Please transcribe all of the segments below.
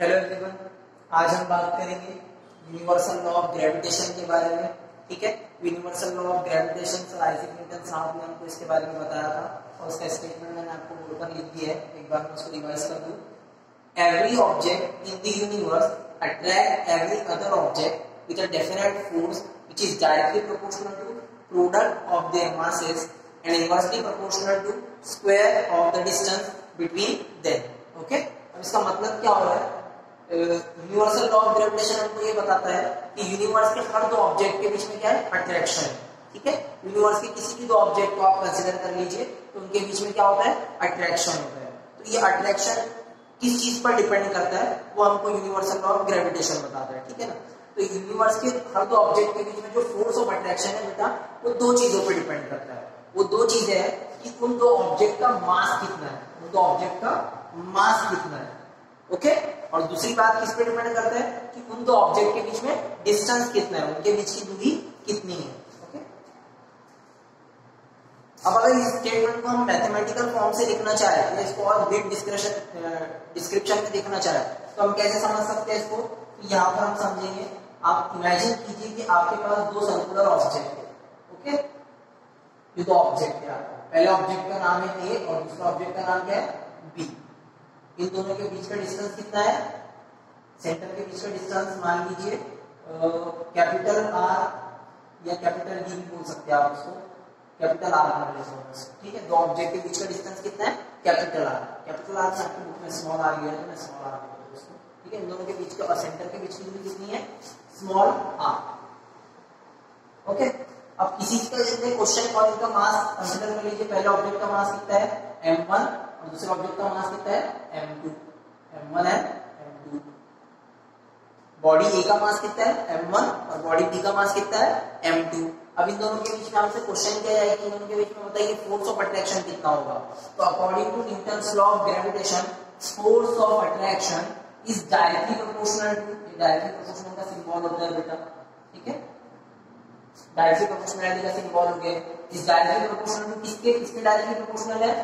Hello everyone, आज हम बात करेंगे यूनिवर्सल लॉ ऑफ ग्रेविटेशन के बारे में। ठीक है, universal law of gravitation sir Isaac Newton साहब ने हमको इसके बारे में बताया था और उसका स्टेटमेंट मैंने आपको बोर्ड पर लिख दिया है। एक बार मैं उसको रिवाइज कर दूं। Every object in the universe attract every other object with a definite force which is directly proportional to product of their masses and inversely proportional to square of the distance between them. Okay, अब इसका मतलब क्या हो रहा है? Universal law of gravitation हमको ये बताता है कि यूनिवर्स के हर दो ऑब्जेक्ट के बीच में क्या है? अट्रैक्शन है। ठीक है, यूनिवर्स के किसी भी दो ऑब्जेक्ट को आप कंसीडर कर लीजिए तो उनके बीच में क्या होता है? अट्रैक्शन होता है। तो ये अट्रैक्शन किस चीज पर डिपेंड करता है वो हमको यूनिवर्सल लॉ ऑफ ग्रेविटेशन बताता है। ठीक है ना, तो यूनिवर्स के हर दो ऑब्जेक्ट के बीच में जो फोर्स ऑफ अट्रैक्शन है बेटा, वो दो चीजों पर डिपेंड करता है। वो दो चीजें है कि उन दो ऑब्जेक्ट का मास कितना है, उन दो ऑब्जेक्ट का मास कितना है। ओके, और दूसरी बात किस पे डिपेंड करता है कि उन दो ऑब्जेक्ट के बीच में डिस्टेंस कितना है, उनके बीच की दूरी कितनी है। ओके, अब अगर इस स्टेटमेंट को हम मैथमेटिकल फॉर्म से लिखना चाहे या इसको और ब्रीफ डिस्क्रिप्शन में लिखना चाहे तो हम कैसे समझ सकते हैं इसको? यहाँ पर हम समझेंगे, आप इमेजिन कीजिए कि आपके पास दो सर्कुलर ऑब्जेक्ट है। ओके, ये दो ऑब्जेक्ट है, पहले ऑब्जेक्ट का नाम है ए और दूसरा ऑब्जेक्ट का नाम क्या है? बी। इन दोनों के बीच का डिस्टेंस कितना है? सेंटर के बीच का डिस्टेंस मान लीजिए कैपिटल आर या कैपिटल डी भी बोल सकते हैं आप उसको, कैपिटल आर मान लीजिए। ठीक है, दो ऑब्जेक्ट के बीच का डिस्टेंस कितना है? Capital R. कैपिटल आर से आपकी बुक में स्मॉल आर गया है तो मैं स्मॉल आर बोलता हूं उसको। ठीक है, इन दोनों के बीच का और सेंटर के बीच की दूरी कितनी है? Small are. ओके, अब किसी का जैसे क्वेश्चन और इनका मास कंसीडर कर लीजिए। पहले ऑब्जेक्ट का मास कितना है? m1 और दूसरे ऑब्जेक्ट का मास कितना है? m2। m1 है m2। बॉडी ए का मास कितना है? m1 और बॉडी बी का मास कितना है? m2। अब इन दोनों के बीच में हमसे क्वेश्चन क्या है कि इन दोनों के बीच में बताइए फोर्स ऑफ अट्रैक्शन कितना होगा। तो according to Newton's law of gravitation force of attraction is directly proportional to, directly proportional का सिंबल होता है बेटा। ठीक है, डायरेक्टली प्रोपोर्शनलिटी का सिंबल हो गया। इस डायरेक्टली प्रोपोर्शनल टू किसके डायरेक्टली प्रोपोर्शनल है?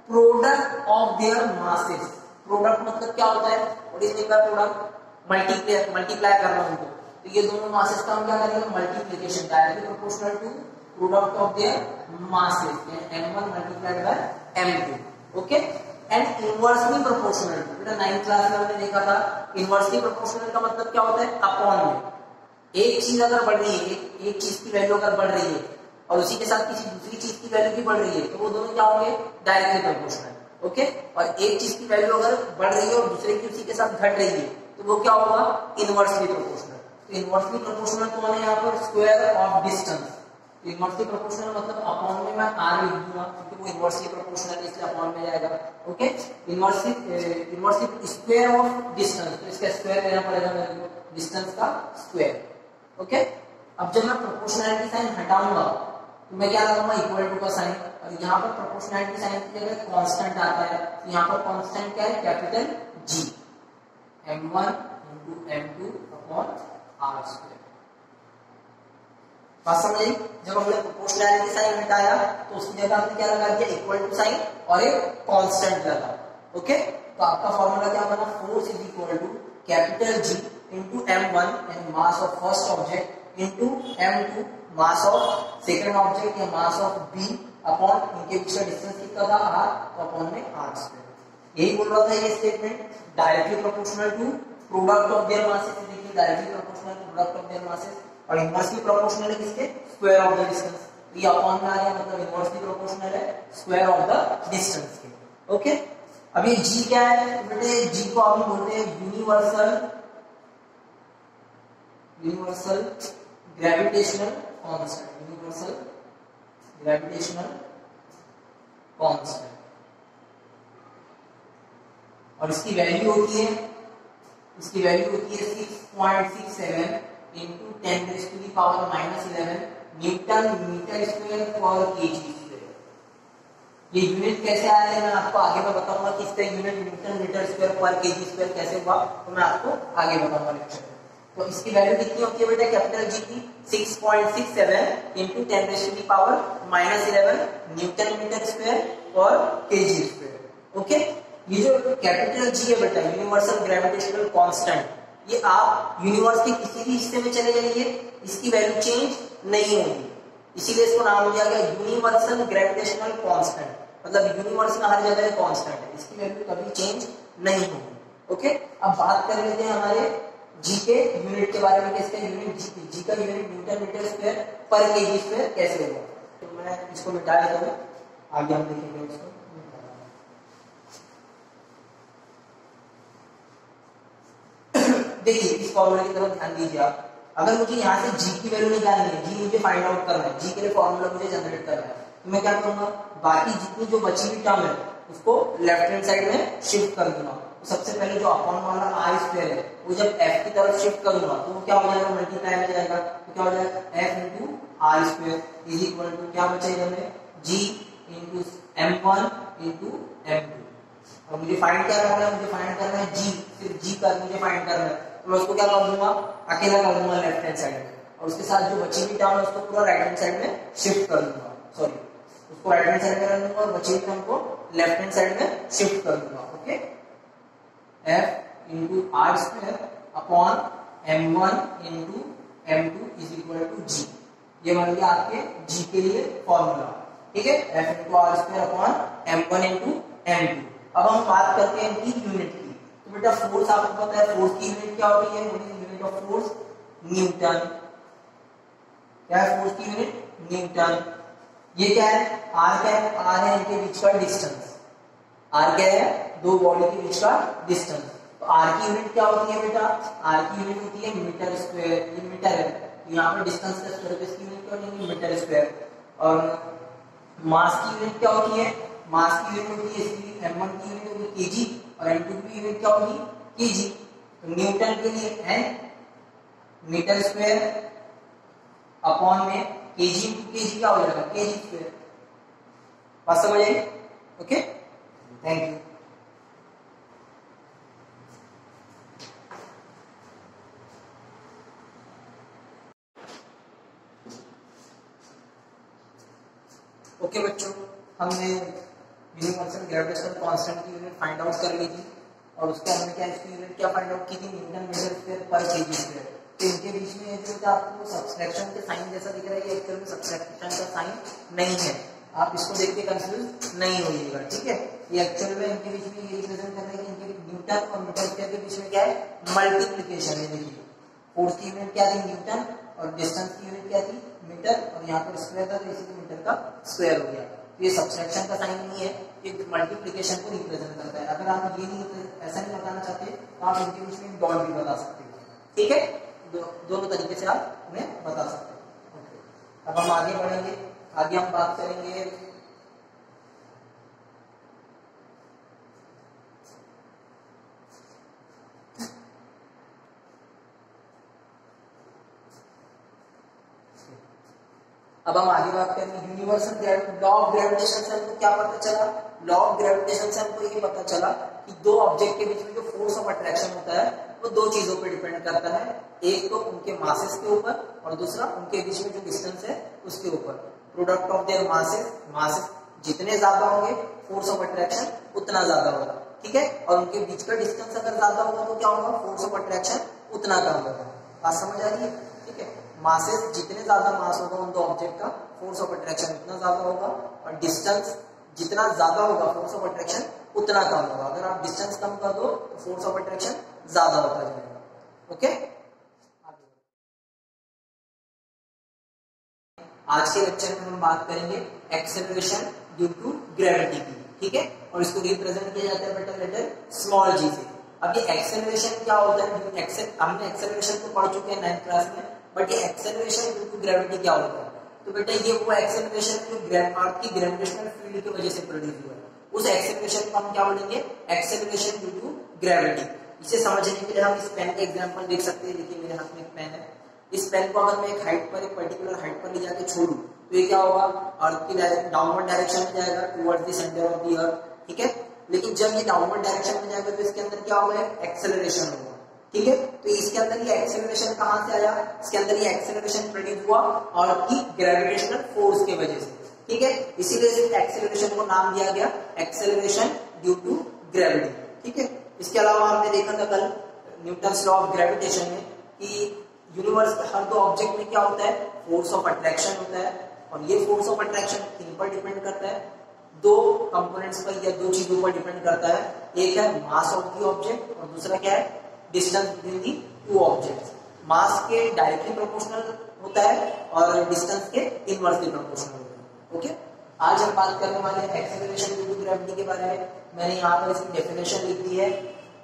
Product of their masses. Product मतलब क्या होता है? What is the product? Multiply करना उनको। तो ये दोनों मासेस का हम क्या करेंगे? Multiplication, directly proportional to product of their masses, m1 multiplied by m2। Okay, and inversely proportional to, बेटा 9th क्लास में हमने देखा था इनवर्सली प्रोपोर्शनल का मतलब क्या होता है? अपॉन में। एक चीज अगर बढ़ रही है, एक चीज की वैल्यू अगर बढ़ रही है और उसी के साथ किसी दूसरी चीज की वैल्यू भी बढ़ रही है तो वो दोनों क्या होंगे? Directly proportional. ओके, और एक चीज की वैल्यू अगर बढ़ रही है और दूसरे की उसी के साथ घट रही है तो वो क्या होगा? Inversely proportional. तो इनवर्सली प्रोपोर्शनल कौन है यहाँ पर? Square of distance. Inversely proportional मतलब अपॉन में मैं आर लिख दूंगा क्योंकि वो इनवर्सली प्रोपोर्शनल है इसलिए अपॉन में जाएगा। Okay, inversely square of distance, तो इसका स्क्वायर लेना पड़ेगा मेरे को, डिस्टेंस का स्क्वायर। ओके, अब जब मैं प्रोपोर्शनलिटी साइन हटाऊंगा तो मैं क्या लगाऊंगा? इक्वल टू का साइन। और यहाँ पर प्रोपोर्शनलिटी साइन की जगह कांस्टेंट आता है, तो यहाँ पर कांस्टेंट क्या है? Capital G, m1 into m2 upon R square. बात समझ आई? जब हमने प्रोपोर्शनलिटी साइन हटाया तो उसकी जगह हमने क्या लगा दिया? इक्वल टू साइन और एक कांस्टेंट लगा। ओके, तो आपका फॉर्मूला क्या बना? Force is equal to capital G into m1 and mass of first object into m2 mass of second object या mass of b अपॉन इनके बीच का डिस्टेंस कितना था? r, तो अपॉन में r स्क्वायर। यही बोल रहा था ये statement, directly proportional to product of their masses. देखिए directly proportional to product of their masses और इनवर्सली प्रोपोर्शनल है किसके? Square of the distance. तो ये अपॉन में आ गया मतलब इनवर्सली प्रोपोर्शनल है स्क्वायर ऑफ द डिस्टेंस के। ओके, अब ये g क्या है बेटे? g को हम बोलते हैं universal gravitational constant, universal gravitational constant. और इसकी वैल्यू होती है 6.67 into 10⁻⁻11 न्यूटन मीटर स्क्वायर पर केजी स्क्वायर। ये यूनिट कैसे आया है मैं आपको आगे में बताऊंगा कि इसका यूनिट न्यूटन मीटर स्क्वायर पर केजी स्क्वायर कैसे हुआ, तो मैं आपको आगे बताऊंगा लेक्चर में। तो इसकी वैल्यू कितनी होती है बेटा? कैपिटल जी की 6.67 into 10⁻⁻11 न्यूटन मीटर स्क्वायर और केजी स्क्वायर। ओके, ये जो कैपिटल जी है बेटा, यूनिवर्सल ग्रेविटेशनल कांस्टेंट, ये आप यूनिवर्स के किसी भी हिस्से में चले जाइए, इसकी वैल्यू चेंज नहीं होगी, इसीलिए इसको नाम दिया गया यूनिवर्सल ग्रेविटेशनल कांस्टेंट। मतलब यूनिवर्स का हर जगह कांस्टेंट है, इसकी वैल्यू कभी चेंज नहीं होगी। ओके, अब बात कर लेते हैं हमारे जी के यूनिट के बारे में। किसका यूनिट? जी का यूनिट न्यूटन मीटर स्क्वायर पर केजी स्क्वायर कैसे होगा। तो मैं इसको मिटा देता हूँ, आगे हम देखेंगे इसको। देखिए इस फॉर्मूले की तरफ ध्यान दीजिए आप। अगर मुझे यहाँ से जी की वैल्यू निकालनी है, जी मुझे फाइंड आउट करना है, जी के लिए फॉर्मूला मुझे जनरेट करना है, तो मैं क्या करूंगा, बाकी जितनी जो बची हुई टर्म है उसको लेफ्ट हैंड साइड में शिफ्ट कर दूंगा। तो सबसे पहले जो अपॉन वाला आर स्क्वायर है वो जब एफ की तरफ शिफ्ट करूंगा तो वो क्या हो जाएगा, मल्टीप्लाई में जाएगा। तो क्या हो जाएगा, F into R square is equal to क्या बचेगा हमें, जी इंटू m1 इंटू m2। अब मुझे फाइंड क्या करना है, मुझे फाइंड करना है जी, सिर्फ जी का मुझे फाइंड करना है। तो मैं उसको क्या कर दूंगा, अकेला कर दूंगा लेफ्ट हैंड साइड में, और उसके साथ जो बची हुई टर्म है उसको पूरा राइट हैंड साइड में शिफ्ट कर दूंगा। सॉरी, उसको राइट हैंड साइड में रख दूंगा और बची हुई टर्म को लेफ्ट हैंड साइड में शिफ्ट कर दूंगा। Okay, F into R square upon m1 into m2 is equal to G. ये बन गया आपके जी के लिए फॉर्मूला। ठीक है, F into R square upon m1 into m2। अब हम बात करते हैं इनकी यूनिट की। तो बेटा फोर्स आपको पता है, फोर्स की यूनिट क्या होती है, यूनिट ऑफ फोर्स न्यूटन। क्या है फोर्स की यूनिट, न्यूटन। ये क्या है, आर क्या है, आर है इनके बीच का डिस्टेंस। आर क्या है, दो बॉडी के बीच का डिस्टेंस। तो आर की यूनिट क्या होती है बेटा, आर की यूनिट होती है मीटर स्क्वायर। ये मीटर है, तो यहाँ पे डिस्टेंस का स्क्वायर, तो इसकी यूनिट क्या होगी, मीटर स्क्वायर। और मास की यूनिट क्या होती है, मास की यूनिट होती है, इसकी m1 की यूनिट होगी केजी और m2 की यूनिट क्या होगी, केजी। तो न्यूटन के लिए n मीटर स्क्वायर अपॉन में केजी इंटू केजी क्या हो जाएगा, केजी स्क्वायर। बात समझ आई? Okay, thank you. ओके बच्चों, हमने यूनिवर्सल ग्रेविटेशनल कांस्टेंट की यूनिट फाइंड आउट कर ली थी, और उसके हमने क्या इसकी यूनिट क्या फाइंड आउट की थी, न्यूटन मीटर स्क्वायर पर केजी स्क्वायर। तो इनके बीच में जो आपको सब्सट्रैक्शन के साइन जैसा दिख रहा है, ये एक्चुअल में सब्सट्रैक्शन का साइन नहीं है, आप इसको देख के कंफ्यूज नहीं होइएगा। ठीक है, ये एक्चुअल में इनके बीच में ये रिप्रेजेंट कर रहा है कि इनके न्यूटन और मीटर स्क्वायर के बीच में क्या है, मल्टीप्लिकेशन है। देखिए फोर्स की यूनिट क्या थी, न्यूटन, और डिस्टेंस की यूनिट क्या थी, मीटर, और यहाँ पर स्क्वायर था तो इसी मीटर का स्क्वायर हो गया। तो ये सब्सट्रैक्शन का साइन नहीं है, ये मल्टीप्लिकेशन को रिप्रेजेंट करता है। अगर आप ये नहीं ऐसा नहीं बताना चाहते तो आप इनके बीच में डॉट भी बता सकते हो। ठीक है, दोनों तरीके से आप उन्हें बता सकते हो। अब हम आगे बढ़ेंगे, आगे हम बात करेंगे अब हम आगे बात करेंगे यूनिवर्सल लॉ ऑफ ग्रेविटेशन से हमको क्या पता चला, लॉ ऑफ ग्रेविटेशन से हमको ये पता चला कि दो ऑब्जेक्ट के बीच में जो फोर्स ऑफ अट्रैक्शन होता है वो दो चीजों पे डिपेंड करता है, एक तो उनके मासेस के ऊपर और दूसरा उनके बीच में जो डिस्टेंस है उसके ऊपर। प्रोडक्ट ऑफ देयर मासेस जितने ज्यादा होंगे फोर्स ऑफ अट्रैक्शन उतना ज्यादा होगा। ठीक है, और उनके बीच का डिस्टेंस अगर ज्यादा होगा तो क्या होगा, फोर्स ऑफ अट्रैक्शन उतना कम होगा। बात समझ आ रही है? ठीक है, मासेस जितने ज्यादा मास होगा उन दो ऑब्जेक्ट का फोर्स ऑफ अट्रैक्शन उतना ज्यादा होगा, और डिस्टेंस जितना ज्यादा होगा फोर्स ऑफ अट्रैक्शन उतना कम होगा। अगर आप डिस्टेंस कम कर दो तो फोर्स ऑफ अट्रैक्शन ज्यादा होता जाएगा। ओके, आज के लेक्चर में हम बात करेंगे एक्सेलरेशन ड्यू टू ग्रेविटी की। ठीक है, और इसको रिप्रेजेंट किया जाता है बेटा लेटर स्मॉल जी से। अब ये एक्सेलरेशन क्या होता है, हमने एक्सेलरेशन तो पढ़ चुके हैं 9th क्लास में, बट ये एक्सेलरेशन ड्यू टू ग्रेविटी क्या होता है। तो बेटा ये वो एक्सेलरेशन जो अर्थ की ग्रेविटेशनल फील्ड की वजह से प्रोड्यूस हुआ है, उस एक्सेलरेशन को हम क्या बोलेंगे, एक्सेलरेशन ड्यू टू ग्रेविटी। इसे समझने के लिए हम इस पेन का एग्जांपल देख सकते हैं। देखिए मेरे हाथ में एक पेन है, इस पेन को अगर मैं एक हाइट पर, एक पर्टिकुलर हाइट पर ले जाके छोड़ूं तो ये क्या होगा, अर्थ की डाउनवर्ड डायरेक्शन में जाएगा towards the centre of the अर्थ। ठीक है, लेकिन जब ये डाउनवर्ड डायरेक्शन में जाएगा तो इसके अंदर क्या होगा, एक्सेलरेशन होगा। ठीक है, तो इसके अंदर ये एक्सेलरेशन कहां से आया, इसके अंदर ये एक्सेलरेशन प्रोड्यूस हुआ अर्थ की ग्रेविटेशनल फोर्स के वजह से। ठीक है, इसीलिए इस एक्सेलरेशन को नाम दिया गया एक्सेलरेशन ड्यू टू ग्रेविटी, ठीक है। इसके अलावा हमने देखा था कल न्यूटन्स लॉ ऑफ ग्रेविटेशन में कि यूनिवर्स के हर दो ऑब्जेक्ट में क्या होता है, फोर्स ऑफ अट्रैक्शन होता है, और ये फोर्स ऑफ अट्रैक्शन किन पर डिपेंड करता है, दो कंपोनेंट्स पर या दो चीजों पर डिपेंड करता है। एक है मास ऑफ द ऑब्जेक्ट और दूसरा क्या है, distance between the two objects. Mass के डायरेक्टली प्रोपोर्शनल होता है और डिस्टेंस के इनवर्सली प्रोपोर्शनल होता है। ओके, आज हम बात करने वाले हैं एक्सेलरेशन ड्यू टू ग्रेविटी के बारे में। मैंने यहाँ पर इसकी डेफिनेशन लिख दी है,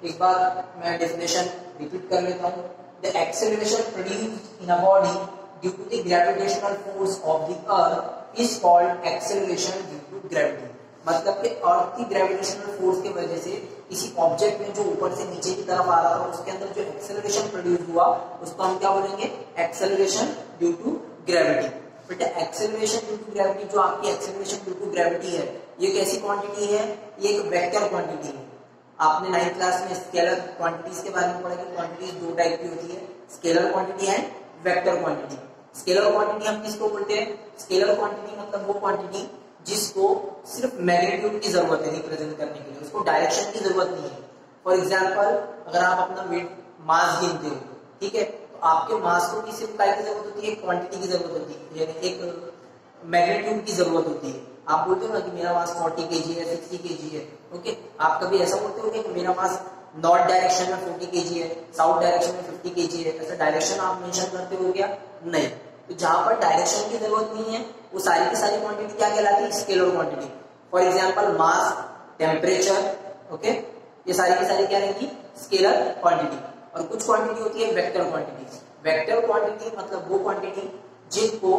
एक बार मैं डेफिनेशन रिपीट कर लेता हूँ। The acceleration produced in a body due to the gravitational force of the earth is called acceleration due to gravity. मतलब कि अर्थ की ग्रेविटेशनल फोर्स की वजह से किसी ऑब्जेक्ट में जो ऊपर से नीचे की तरफ आ रहा था उसके अंदर जो एक्सेलरेशन प्रोड्यूस हुआ उसको हम क्या बोलेंगे, एक्सेलरेशन ड्यू टू ग्रेविटी। बेटा एक्सेलरेशन ड्यू टू ग्रेविटी, जो आपकी एक्सेलरेशन ड्यू टू ग्रेविटी है, ये कैसी क्वांटिटी है, ये एक वेक्टर क्वांटिटी है। आपने 9th क्लास में स्केलर क्वांटिटीज के बारे में पढ़ा कि क्वांटिटीज दो टाइप की होती है, scalar quantity and vector quantity. Scalar quantity हम किसको बोलते हैं, स्केलर क्वांटिटी मतलब वो क्वांटिटी जिसको सिर्फ मैग्नीट्यूड की जरूरत है रिप्रेजेंट करने के लिए, उसको डायरेक्शन की जरूरत नहीं है। फॉर एग्जांपल अगर आप अपना वेट मास गिनते हो, ठीक है, तो आपके मास को सिर्फ काय की जरूरत होती है, क्वांटिटी की जरूरत होती है, यानी एक मैग्नीट्यूड की जरूरत होती है। आप बोलते हो ना कि मेरा मास 40 kg है, 60 kg है, ओके, आप कभी ऐसा बोलते हो कि मेरा मास नॉर्थ डायरेक्शन में 40 kg है, साउथ डायरेक्शन में 50 kg है, ऐसा डायरेक्शन आप मेंशन करते हो क्या, नहीं। तो जहां पर डायरेक्शन की जरूरत नहीं है वो सारी की सारी क्वांटिटी क्या कहलाती है, scalar quantity. For example mass, temperature, okay, ये सारी की सारी क्या रहेगी, स्केलर क्वांटिटी। और कुछ क्वांटिटी होती है वेक्टर क्वांटिटी। वेक्टर क्वांटिटी मतलब वो क्वांटिटी जिनको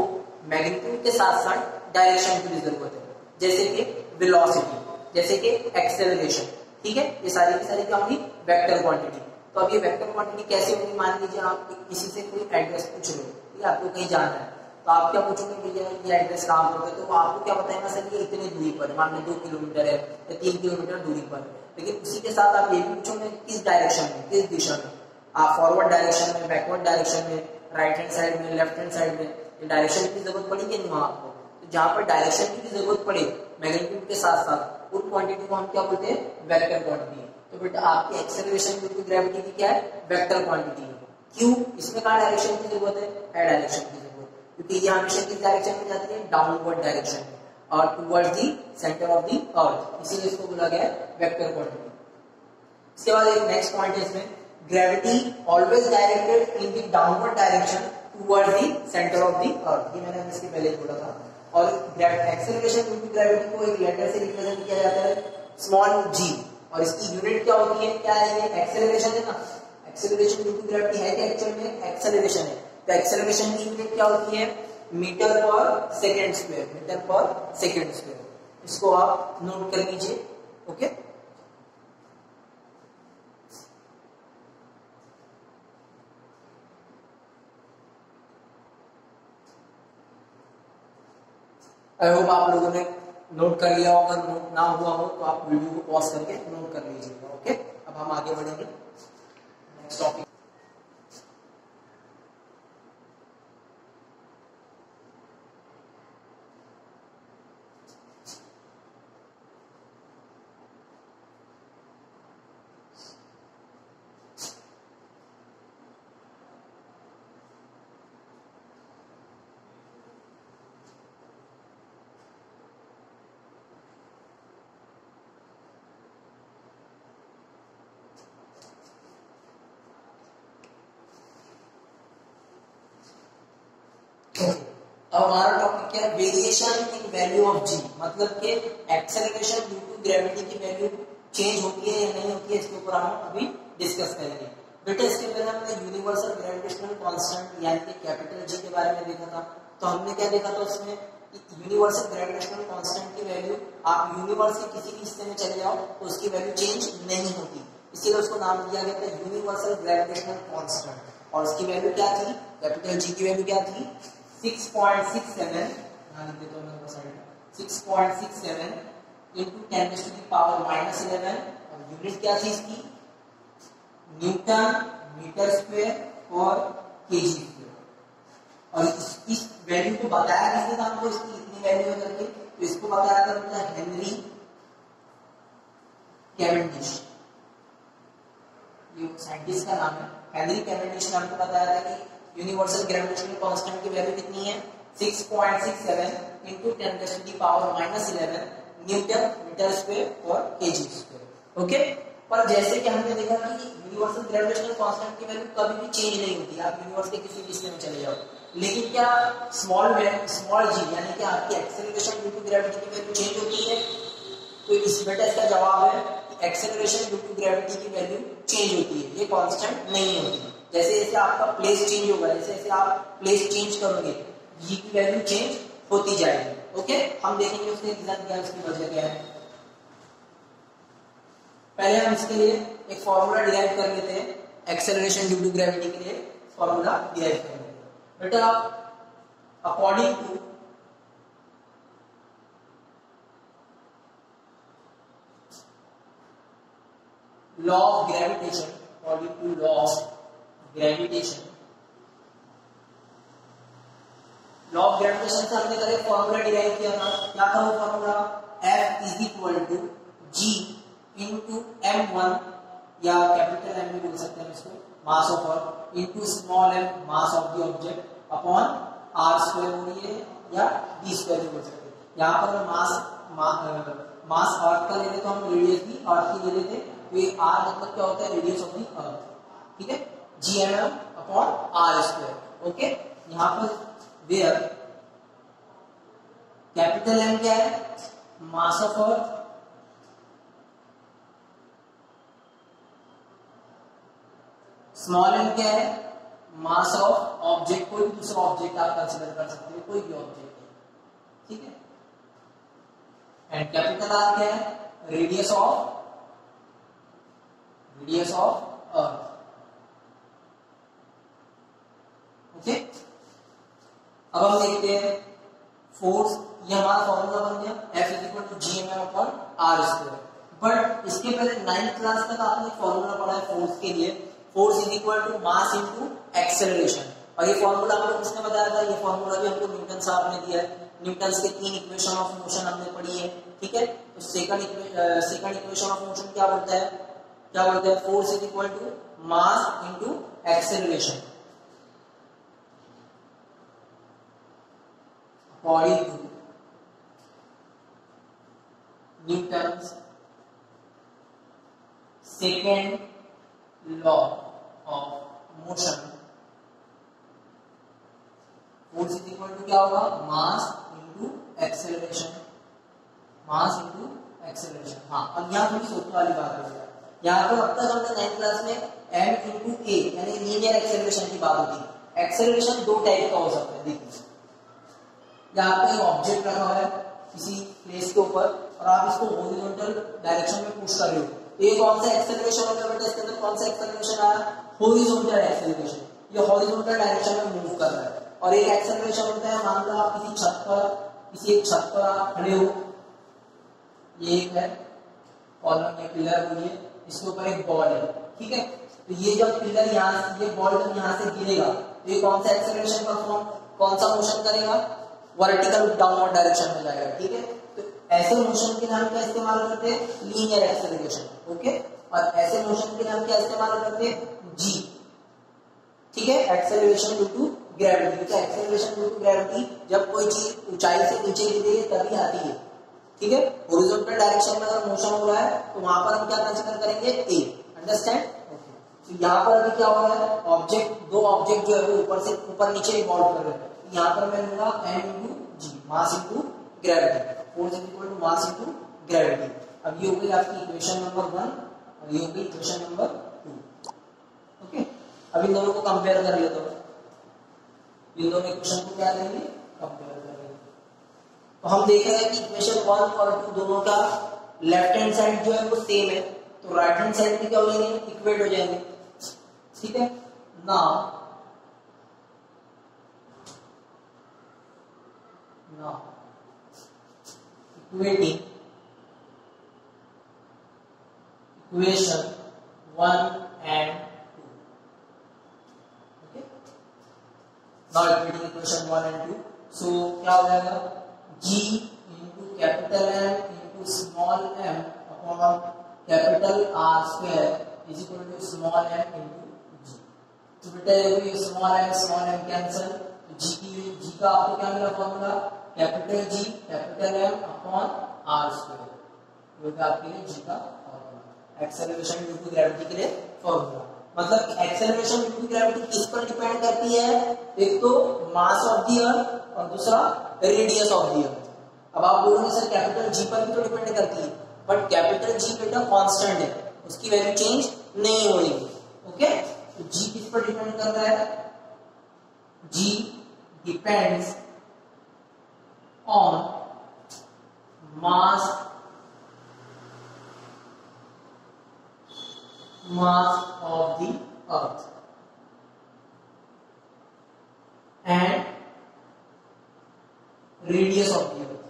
मैग्नीट्यूड के साथ साथ डायरेक्शन की भी जरूरत है, जैसे कि वेलोसिटी, जैसे कि एक्सेलरेशन, ठीक है, ये सारी की सारी क्या होगी, वेक्टर क्वांटिटी। तो अब ये वेक्टर क्वांटिटी कैसे होगी, मान लीजिए आप किसी से कोई एड्रेस पूछ रहे हो, आपको कहीं जाना है, तो आप क्या पूछोगे, भैया ये एड्रेस कहाँ पर है, तो वो आपको क्या बताएगा, सर ये इतने दूरी पर, मान लो 2 किलोमीटर है या 3 किलोमीटर दूरी पर। लेकिन उसी के साथ आप ये भी पूछोगे किस डायरेक्शन में, किस दिशा में, आप फॉरवर्ड डायरेक्शन में, बैकवर्ड डायरेक्शन में, राइट हैंड साइड में, लेफ्ट हैंड साइड में, डायरेक्शन की जरूरत पड़ेगी नहीं वहां आपको। तो जहां पर डायरेक्शन की भी जरूरत पड़े मैग्नीट्यूड के साथ साथ, उन क्वांटिटी को हम क्या बोलते हैं, वेक्टर क्वांटिटी। तो बेटा आपकी एक्सेलरेशन ड्यू टू ग्रेविटी की क्या है, वेक्टर क्वांटिटी है। क्यों, इसमें कहाँ डायरेक्शन की जरूरत है डायरेक्शन की जरूरत, क्योंकि ये हमेशा किस डायरेक्शन में जाती है, डाउनवर्ड डायरेक्शन में और towards the centre of the अर्थ, इसीलिए इसको बोला गया है वेक्टर क्वांटिटी। इसके बाद एक नेक्स्ट पॉइंट है इसमें, gravity always directed in the downward direction towards the centre of the अर्थ, ये मैंने इसके पहले बोला था। और एक्सेलरेशन ड्यू टू ग्रेविटी को एक लेटर से रिप्रेजेंट किया जाता है स्मॉल g, और इसकी यूनिट क्या होती है, क्या है, ये एक्सेलरेशन है ना, एक्सेलरेशन ड्यू टू ग्रेविटी है कि एक्चुअल में एक्सेलरेशन है। तो एक्सेलरेशन की यूनिट क्या होती है, मीटर पर सेकेंड स्क्वायर, मीटर पर सेकेंड स्क्वायर। इसको आप नोट कर लीजिए, ओके। आई होप आप लोगों ने नोट कर लिया होगा, नोट ना हुआ हो तो आप वीडियो को पॉज करके नोट कर लीजिएगा, ओके। अब हम आगे बढ़ेंगे नेक्स्ट टॉपिक। अब हमारा टॉपिक क्या है, वेरिएशन इन वैल्यू ऑफ जी, मतलब कि एक्सेलरेशन ड्यू टू ग्रेविटी की वैल्यू चेंज होती है या नहीं होती है, इसके ऊपर हम अभी डिस्कस करेंगे। बेटा इसके पहले हमने यूनिवर्सल ग्रेविटेशनल कांस्टेंट यानी कि कैपिटल जी के बारे में देखा था। तो हमने क्या देखा था उसमें, यूनिवर्सल ग्रेविटेशनल कांस्टेंट की वैल्यू, आप यूनिवर्स के किसी भी हिस्से में चले जाओ तो उसकी वैल्यू चेंज नहीं होती, इसीलिए उसको नाम दिया गया था यूनिवर्सल ग्रेविटेशनल कांस्टेंट। और उसकी वैल्यू क्या थी, कैपिटल जी की वैल्यू क्या थी, 6.67, 6.67 into 10⁻⁻11, और यूनिट क्या थी इसकी, न्यूटन मीटर स्क्वायर और केजी स्क्वायर। और इस वैल्यू को बताया किसने था हमको, इसकी इतनी वैल्यू है करके, तो इसको बताया था मुझे कैवेंडिश, ये साइंटिस्ट का नाम है हेनरी कैवेंडिश ने हमको बताया था कि यूनिवर्सल ग्रेविटेशनल कांस्टेंट की वैल्यू कितनी है 6.67 into 10⁻⁻11 न्यूटन मीटर स्क्वायर और केजी स्क्वायर। ओके, पर जैसे कि हमने देखा कि यूनिवर्सल ग्रेविटेशनल कांस्टेंट की वैल्यू कभी भी चेंज नहीं होती, आप यूनिवर्स के किसी भी हिस्से में चले जाओ, लेकिन क्या स्मॉल जी यानी कि आपकी एक्सेलरेशन ड्यू टू ग्रेविटी की वैल्यू चेंज होती है? तो इस बेटा इसका जवाब है एक्सेलरेशन ड्यू टू ग्रेविटी की वैल्यू चेंज होती है, ये कांस्टेंट नहीं होती। जैसे जैसे आपका प्लेस चेंज होगा, जैसे जैसे आप प्लेस चेंज करोगे जी की वैल्यू चेंज होती जाएगी। ओके, हम देखेंगे उसके रीजन क्या है, उसकी वजह क्या है। पहले हम इसके लिए एक फॉर्मूला डिराइव कर लेते हैं, एक्सेलरेशन ड्यू टू ग्रेविटी के लिए फॉर्मूला डिराइव कर लेते हैं। बेटा according to law of gravitation, according to law of gravitation, law of gravitation से हमने कल एक फॉर्मूला डिराइव किया था, क्या था वो formula? F is equal to G into M1 या कैपिटल M भी बोल सकते हैं इसको, mass of earth into small m mass of the object upon r square हो रही है या d स्क्वायर भी बोल सकते हैं। यहाँ पर मास अर्थ का ले लेते तो हम रेडियस भी अर्थ की ले लेते, तो ये r मतलब क्या होता है? रेडियस ऑफ द अर्थ, ठीक है, Gm upon r square. Okay, यहाँ पर वेयर कैपिटल M क्या है? मास ऑफ अर्थ, स्मॉल m क्या है? मास ऑफ ऑब्जेक्ट, कोई भी दूसरा ऑब्जेक्ट आप कंसीडर कर सकते हो, कोई भी ऑब्जेक्ट, ठीक है, एंड कैपिटल R क्या है? Radius of earth. ओके, अब हम देखते हैं फोर्स, ये हमारा फॉर्मूला बन गया F is equal to Gm upon R square. But इसके पहले 9th क्लास तक आपने फॉर्मूला पढ़ा है फोर्स के लिए, force is equal to mass into acceleration, और ये फॉर्मूला हमको किसने बताया था? ये फॉर्मूला भी हमको न्यूटन साहब ने दिया है। न्यूटन के 3 इक्वेशन ऑफ मोशन हमने पढ़ी है, ठीक है। तो सेकंड इक्वेशन ऑफ मोशन क्या बोलता है? Force is equal to mass into acceleration according to Newton's second law of motion, force is equal to क्या होगा? Mass into acceleration, mass into acceleration. हाँ, अब यहाँ थोड़ी सोचने वाली बात हो गया, यहाँ पर अब तक हमने 9th क्लास में m इंटू a यानी लीनियर एक्सेलरेशन की बात होती है। एक्सेलरेशन दो टाइप का हो सकता है, देखिए यहाँ पे एक ऑब्जेक्ट रखा हुआ है किसी प्लेस के ऊपर और आप इसको हॉरिजॉन्टल डायरेक्शन में पुश कर रहे हो, तो ये कौन सा एक्सेलरेशन होगा बेटा? इसके अंदर कौन सा एक्सेलरेशन आया? हॉरिजॉन्टल एक्सेलरेशन, ये हॉरिजॉन्टल डायरेक्शन में मूव कर रहा है। और एक एक्सेलरेशन होता है, मान लो आप किसी एक छत पर आप खड़े हो, ये एक है कॉलम या पिलर बोलिए, इसके ऊपर एक बॉल है, ठीक है, तो ये जब पिलर यहाँ से, ये बॉल जब यहाँ से गिरेगा तो ये कौन सा एक्सेलरेशन परफॉर्म, कौन सा मोशन करेगा? वर्टिकल डाउनवर्ड डायरेक्शन में जाएगा, ठीक है। तो ऐसे मोशन के लिए हम क्या इस्तेमाल करते हैं? Linear acceleration, okay. और ऐसे मोशन के लिए हम क्या इस्तेमाल करते हैं? जी, ठीक है, एक्सेलरेशन ड्यू टू ग्रेविटी। तो एक्सेलरेशन ड्यू टू ग्रेविटी जब कोई चीज ऊंचाई से नीचे गिरेगी तभी आती है, ठीक है। हॉरिजॉन्टल डायरेक्शन में अगर मोशन हो रहा है तो वहां पर हम क्या कंसीडर करेंगे? ए, अंडरस्टैंड? तो यहाँ पर अभी क्या हो रहा है? दो ऑब्जेक्ट जो है वो ऊपर नीचे इवॉल्व कर रहे हैं, यहाँ पर मैं लूंगा m into G, mass into gravity, force is equal to mass into gravity. अब ये हो गई आपकी इक्वेशन नंबर 1 और ये हो गई इक्वेशन नंबर 2, ओके। अब इन दोनों को कंपेयर कर लेता हूँ, इन दोनों इक्वेशन को क्या करेंगे? कंपेयर करेंगे। तो हम देख रहे हैं कि इक्वेशन 1 और 2 दोनों का लेफ्ट हैंड साइड जो है वो सेम है, तो राइट हैंड साइड में क्या हो जाएंगे? इक्वेट हो जाएंगे, ठीक है ना। Equating equation 1 and 2, okay, now equating equation 1 and 2, so क्या हो जाएगा? G into capital M into small m upon capital R square is equal to small m into G. तो बेटा ये स्मॉल एम कैंसिल, जी का आपको क्या मिला formula, capital G capital M upon R square, ये आपके लिए जी का formula, acceleration due to gravity के लिए फॉर्मूला। मतलब एक्सेलरेशन ड्यू टू ग्रेविटी किस पर डिपेंड करती है, एक तो मास ऑफ द अर्थ और दूसरा रेडियस ऑफ द अर्थ। अब आप बोलोगे सर कैपिटल जी पर भी तो डिपेंड करती है, बट कैपिटल जी बेटा कांस्टेंट है, उसकी वैल्यू चेंज नहीं होगी। ओके, तो जी किस पर डिपेंड कर रहा है, G depends on mass of the earth and radius of the earth।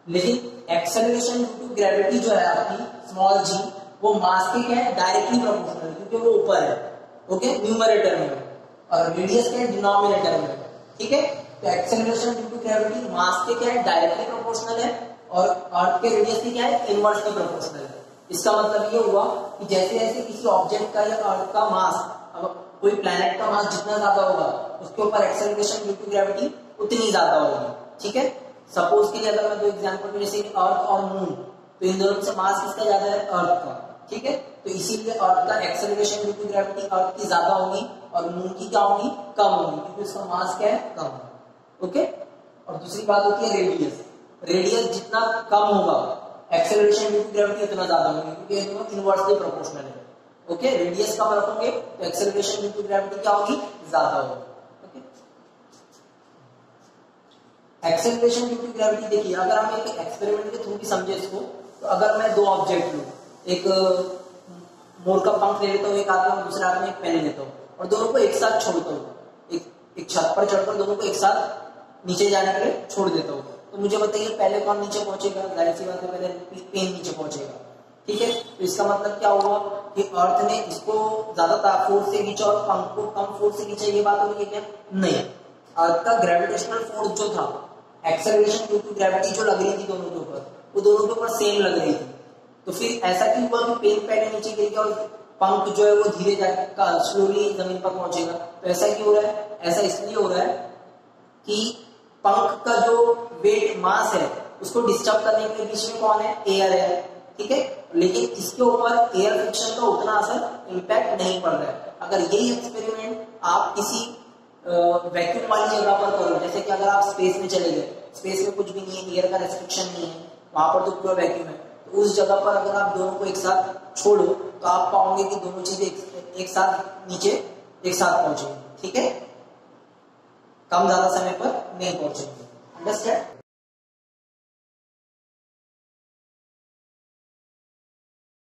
लेकिन एक्सेलरेशन ड्यू टू ग्रेविटी जो है आपकी स्मॉल जी, वो मास के क्या है, डायरेक्टली प्रोपोर्शनल, क्योंकि वो ऊपर है, ओके, न्यूमरेटर में, और रेडियस क्या है, डिनोमिनेटर में। ठीक है, तो एक्सेलरेशन ड्यू टू ग्रेविटी मास के क्या है, डायरेक्टली प्रोपोर्शनल है, और अर्थ के रेडियस की क्या है, इनवर्सली प्रोपोर्शनल है। इसका मतलब ये हुआ कि जैसे जैसे किसी ऑब्जेक्ट का या अर्थ का मास, अब कोई प्लैनेट का मास जितना ज्यादा होगा उसके ऊपर एक्सेलरेशन ड्यू टू ग्रेविटी उतनी ज्यादा होगी। ठीक है, सपोज के लिए अगर मैं दो एग्जांपल दूं, जैसे अर्थ और मून, तो इन दोनों से मास किसका ज्यादा है, अर्थ का। ठीक है, तो इसीलिए अर्थ का एक्सेलरेशन ड्यू टू ग्रेविटी अर्थ की ज्यादा होगी और मून की क्या होगी, कम होगी, क्योंकि उसका मास क्या है, कम है। ओके, और दूसरी बात होती है रेडियस। रेडियस जितना कम होगा एक्सेलरेशन ड्यू टू ग्रेविटी उतना ज्यादा होगी, क्योंकि ये दोनों इनवर्सली प्रोपोर्शनल है। ओके, रेडियस कम रखोगे तो एक्सेलरेशन ड्यू टू ग्रेविटी क्या होगी, ज्यादा होगी। Okay, acceleration due to gravity देखिए, अगर हम एक एक्सपेरिमेंट के थ्रू भी समझे इसको, तो अगर मैं दो ऑब्जेक्ट लूं, एक मोर का पंख ले लेता हूँ एक हाथ में, दूसरे हाथ में एक पेन लेता हूँ, और दोनों को एक साथ छोड़ता हूँ, एक छत पर चढ़कर दोनों को एक साथ नीचे जाने के लिए छोड़ देता हूँ, तो मुझे बताइए पहले कौन नीचे पहुंचेगा, जाहिर सी बात है पहले पेन नीचे पहुंचेगा। ठीक है, तो इसका मतलब क्या हुआ कि अर्थ ने इसको ज्यादा फोर्स से खींचा और पंख को कम फोर्स से खींचा, ये बात हो रही है क्या, नहीं। अर्थ का ग्रेविटेशनल फोर्स जो था, एक्सेलरेशन ड्यू टू ग्रेविटी जो लग रही थी दोनों के ऊपर, वो दोनों के ऊपर सेम लग रही थी। तो फिर ऐसा क्यों हुआ कि पेन पहले नीचे गिर गया और पंख जो है वो धीरे जाकर स्लोली जमीन पर पहुंचेगा। तो ऐसा क्यों हो रहा है, ऐसा इसलिए हो रहा है कि पंख का जो वेट मास है उसको डिस्टर्ब करने के लिए बीच में कौन है, एयर है। ठीक है, लेकिन इसके ऊपर एयर फ्रिक्शन का उतना असर इम्पैक्ट नहीं पड़ रहा है। अगर यही एक्सपेरिमेंट आप किसी वैक्यूम वाली जगह पर करो, जैसे कि अगर आप स्पेस में चले गए, स्पेस में कुछ भी नहीं है, एयर का रेस्ट्रिक्शन नहीं है, वहां पर तो पूरा वैक्यूम है, तो उस जगह पर अगर आप दोनों को एक साथ छोड़ो तो आप पाओगे कि दोनों चीजें एक साथ नीचे एक साथ पहुंचेंगी। ठीक है, कम ज्यादा समय पर नहीं पहुंचेंगे। अंडरस्टैंड।